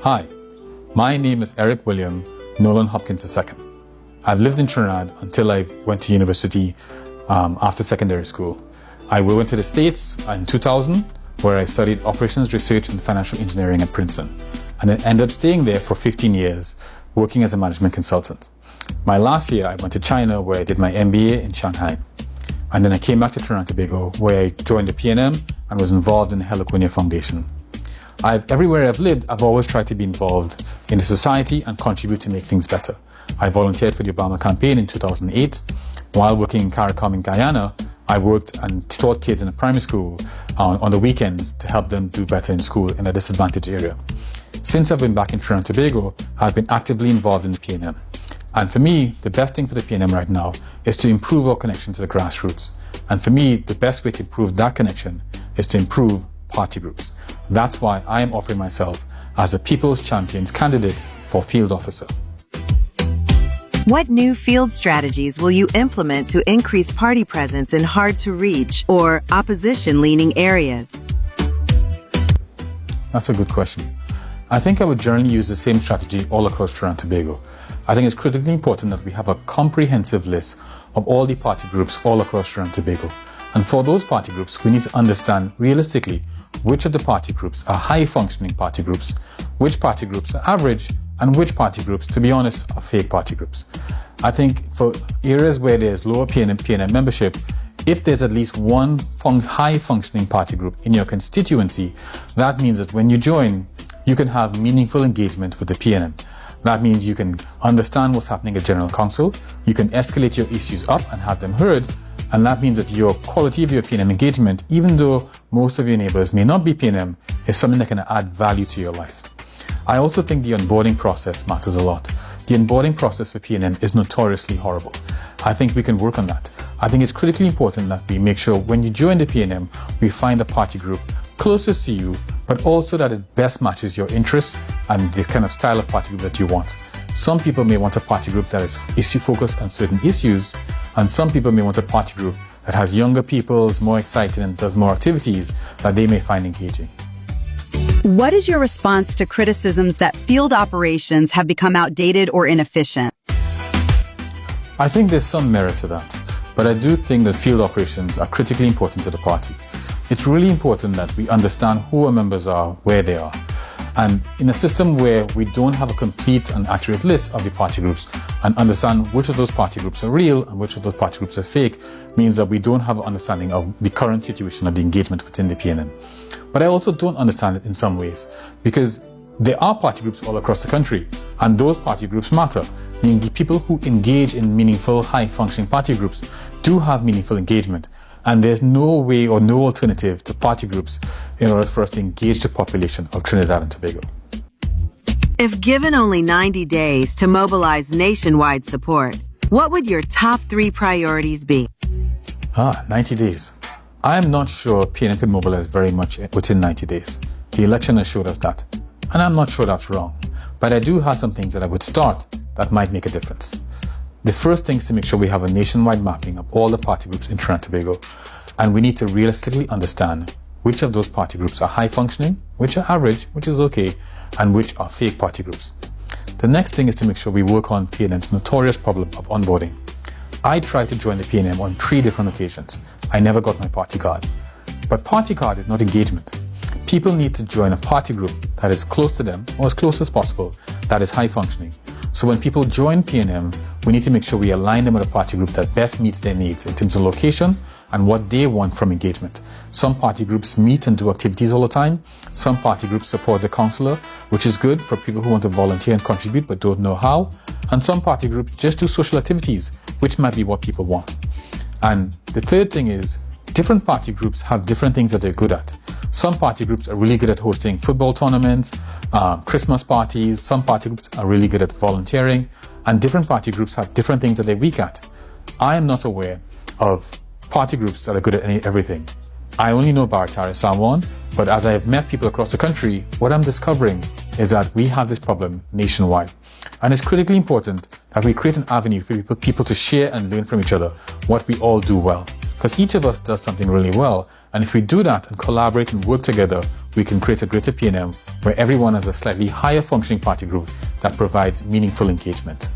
Hi, my name is Eric William Nolan Hopkins II. I've lived in Trinidad until I went to university after secondary school. I went to the States in 2000, where I studied operations research and financial engineering at Princeton, and then ended up staying there for 15 years, working as a management consultant. My last year, I went to China, where I did my MBA in Shanghai. And then I came back to Trinidad and Tobago, where I joined the PNM and was involved in the Heliconia Foundation. Everywhere I've lived, I've always tried to be involved in the society and contribute to make things better. I volunteered for the Obama campaign in 2008. While working in CARICOM in Guyana, I worked and taught kids in a primary school on the weekends to help them do better in school in a disadvantaged area. Since I've been back in Trinidad and Tobago, I've been actively involved in the PNM. And for me, the best thing for the PNM right now is to improve our connection to the grassroots. And for me, the best way to improve that connection is to improve party groups. That's why I am offering myself as a People's Champions candidate for field officer. What new field strategies will you implement to increase party presence in hard-to-reach or opposition-leaning areas? That's a good question. I think I would generally use the same strategy all across Trinidad and Tobago. I think it's critically important that we have a comprehensive list of all the party groups all across Trinidad and Tobago. And for those party groups, we need to understand realistically which of the party groups are high-functioning party groups, which party groups are average, and which party groups, to be honest, are fake party groups. I think for areas where there's lower PNM membership, if there's at least one high-functioning party group in your constituency, that means that when you join, you can have meaningful engagement with the PNM. That means you can understand what's happening at General Council, you can escalate your issues up and have them heard, and that means that your quality of your PNM engagement, even though most of your neighbors may not be PNM, is something that can add value to your life. I also think the onboarding process matters a lot. The onboarding process for PNM is notoriously horrible. I think we can work on that. I think it's critically important that we make sure when you join the PNM, we find a party group closest to you, but also that it best matches your interests and the kind of style of party group that you want. Some people may want a party group that is issue-focused on certain issues, and some people may want a party group that has younger people, is more exciting, and does more activities that they may find engaging. What is your response to criticisms that field operations have become outdated or inefficient? I think there's some merit to that, but I do think that field operations are critically important to the party. It's really important that we understand who our members are, where they are. And in a system where we don't have a complete and accurate list of the party groups and understand which of those party groups are real and which of those party groups are fake, means that we don't have an understanding of the current situation of the engagement within the PNM. But I also don't understand it in some ways, because there are party groups all across the country, and those party groups matter. The people who engage in meaningful, high-functioning party groups do have meaningful engagement, and there's no way or no alternative to party groups in order for us to engage the population of Trinidad and Tobago. If given only 90 days to mobilize nationwide support, what would your top 3 priorities be? 90 days. I am not sure PNM can mobilize very much within 90 days. The election has showed us that. And I'm not sure that's wrong. But I do have some things that I would start that might make a difference. The first thing is to make sure we have a nationwide mapping of all the party groups in Trinidad and Tobago. And we need to realistically understand which of those party groups are high functioning, which are average, which is okay, and which are fake party groups. The next thing is to make sure we work on PNM's notorious problem of onboarding. I tried to join the PNM on 3 different occasions. I never got my party card. But party card is not engagement. People need to join a party group that is close to them, or as close as possible, that is high functioning. So when people join PNM, we need to make sure we align them with a party group that best meets their needs in terms of location and what they want from engagement. Some party groups meet and do activities all the time. Some party groups support the councillor, which is good for people who want to volunteer and contribute but don't know how. And some party groups just do social activities, which might be what people want. And the third thing is, different party groups have different things that they're good at. Some party groups are really good at hosting football tournaments, Christmas parties. Some party groups are really good at volunteering, and different party groups have different things that they're weak at. I am not aware of party groups that are good at everything. I only know Baratari Sawan, but as I have met people across the country, what I'm discovering is that we have this problem nationwide. And it's critically important that we create an avenue for people to share and learn from each other what we all do well. Because each of us does something really well, and if we do that and collaborate and work together, we can create a greater PNM where everyone has a slightly higher functioning party group that provides meaningful engagement.